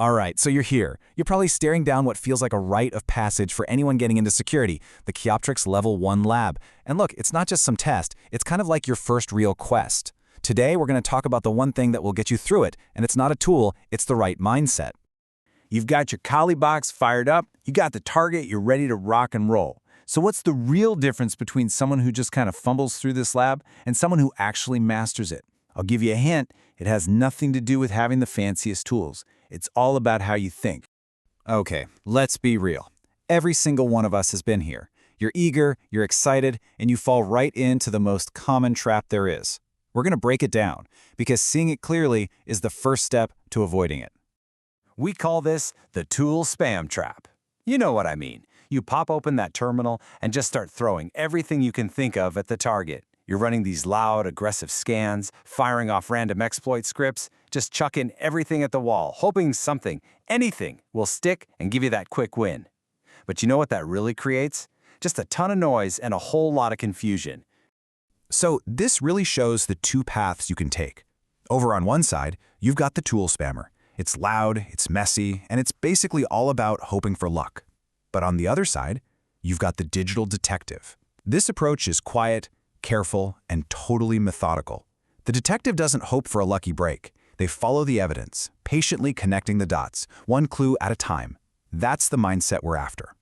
All right, so you're here. You're probably staring down what feels like a rite of passage for anyone getting into security, the Kioptrix Level 1 lab. And look, it's not just some test, it's kind of like your first real quest. Today, we're going to talk about the one thing that will get you through it, and it's not a tool, it's the right mindset. You've got your Kali box fired up, you got the target, you're ready to rock and roll. So what's the real difference between someone who just kind of fumbles through this lab and someone who actually masters it? I'll give you a hint, it has nothing to do with having the fanciest tools. It's all about how you think. Okay, let's be real. Every single one of us has been here. You're eager, you're excited, and you fall right into the most common trap there is. We're going to break it down, because seeing it clearly is the first step to avoiding it. We call this the tool spam trap. You know what I mean. You pop open that terminal and just start throwing everything you can think of at the target. You're running these loud, aggressive scans, firing off random exploit scripts, just chucking everything at the wall, hoping something, anything, will stick and give you that quick win. But you know what that really creates? Just a ton of noise and a whole lot of confusion. So this really shows the two paths you can take. Over on one side, you've got the tool spammer. It's loud, it's messy, and it's basically all about hoping for luck. But on the other side, you've got the digital detective. This approach is quiet, careful, and totally methodical. The detective doesn't hope for a lucky break. They follow the evidence, patiently connecting the dots, one clue at a time. That's the mindset we're after.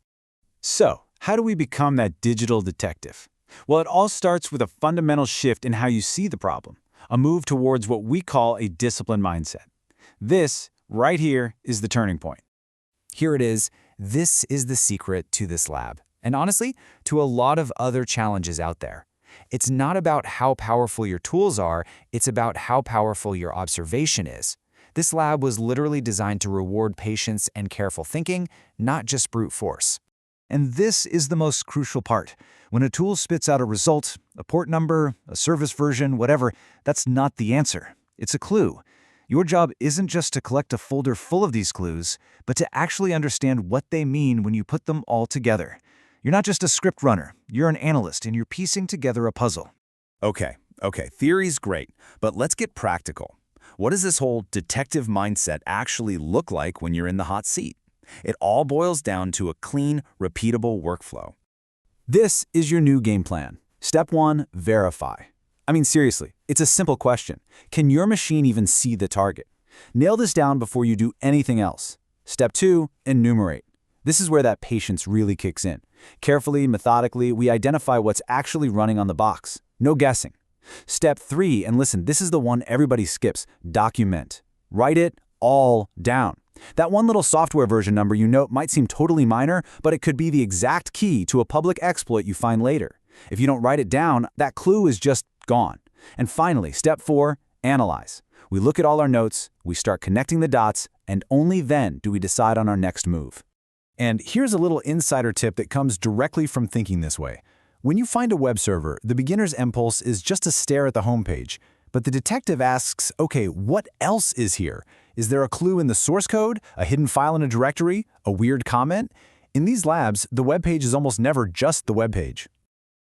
So, how do we become that digital detective? Well, it all starts with a fundamental shift in how you see the problem, a move towards what we call a disciplined mindset. This, right here, is the turning point. Here it is. This is the secret to this lab, and honestly, to a lot of other challenges out there. It's not about how powerful your tools are, it's about how powerful your observation is. This lab was literally designed to reward patience and careful thinking, not just brute force. And this is the most crucial part. When a tool spits out a result, a port number, a service version, whatever, that's not the answer. It's a clue. Your job isn't just to collect a folder full of these clues, but to actually understand what they mean when you put them all together. You're not just a script runner, you're an analyst, and you're piecing together a puzzle. Okay, theory's great, but let's get practical. What does this whole detective mindset actually look like when you're in the hot seat? It all boils down to a clean, repeatable workflow. This is your new game plan. Step 1, verify. I mean, seriously, it's a simple question. Can your machine even see the target? Nail this down before you do anything else. Step 2, enumerate. This is where that patience really kicks in. Carefully, methodically, we identify what's actually running on the box. No guessing. Step 3, and listen, this is the one everybody skips, document. Write it all down. That one little software version number you note might seem totally minor, but it could be the exact key to a public exploit you find later. If you don't write it down, that clue is just gone. And finally, step 4, analyze. We look at all our notes, we start connecting the dots, and only then do we decide on our next move. And here's a little insider tip that comes directly from thinking this way. When you find a web server, the beginner's impulse is just to stare at the homepage. But the detective asks, okay, what else is here? Is there a clue in the source code, a hidden file in a directory, a weird comment? In these labs, the web page is almost never just the web page.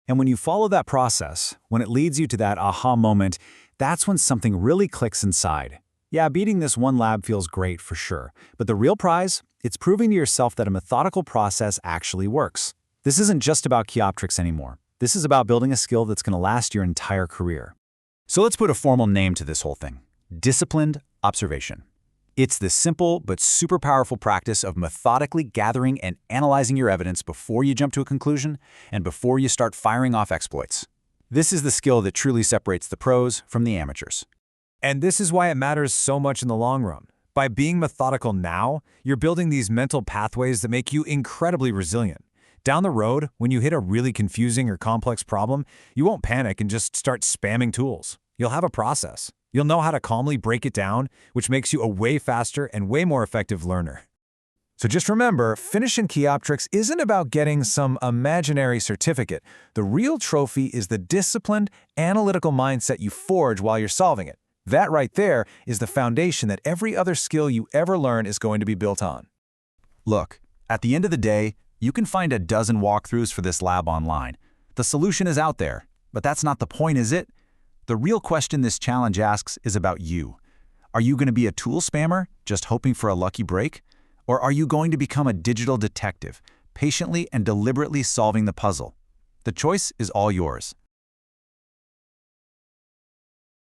And when you follow that process, when it leads you to that aha moment, that's when something really clicks inside. Yeah, beating this one lab feels great for sure, but the real prize? It's proving to yourself that a methodical process actually works. This isn't just about Kioptrix anymore. This is about building a skill that's going to last your entire career. So let's put a formal name to this whole thing. Disciplined observation. It's the simple but super powerful practice of methodically gathering and analyzing your evidence before you jump to a conclusion and before you start firing off exploits. This is the skill that truly separates the pros from the amateurs. And this is why it matters so much in the long run. By being methodical now, you're building these mental pathways that make you incredibly resilient. Down the road, when you hit a really confusing or complex problem, you won't panic and just start spamming tools. You'll have a process. You'll know how to calmly break it down, which makes you a way faster and way more effective learner. So just remember, finishing Kioptrix isn't about getting some imaginary certificate. The real trophy is the disciplined, analytical mindset you forge while you're solving it. That right there is the foundation that every other skill you ever learn is going to be built on. Look, at the end of the day, you can find a dozen walkthroughs for this lab online. The solution is out there, but that's not the point, is it? The real question this challenge asks is about you. Are you going to be a tool spammer, just hoping for a lucky break? Or are you going to become a digital detective, patiently and deliberately solving the puzzle? The choice is all yours.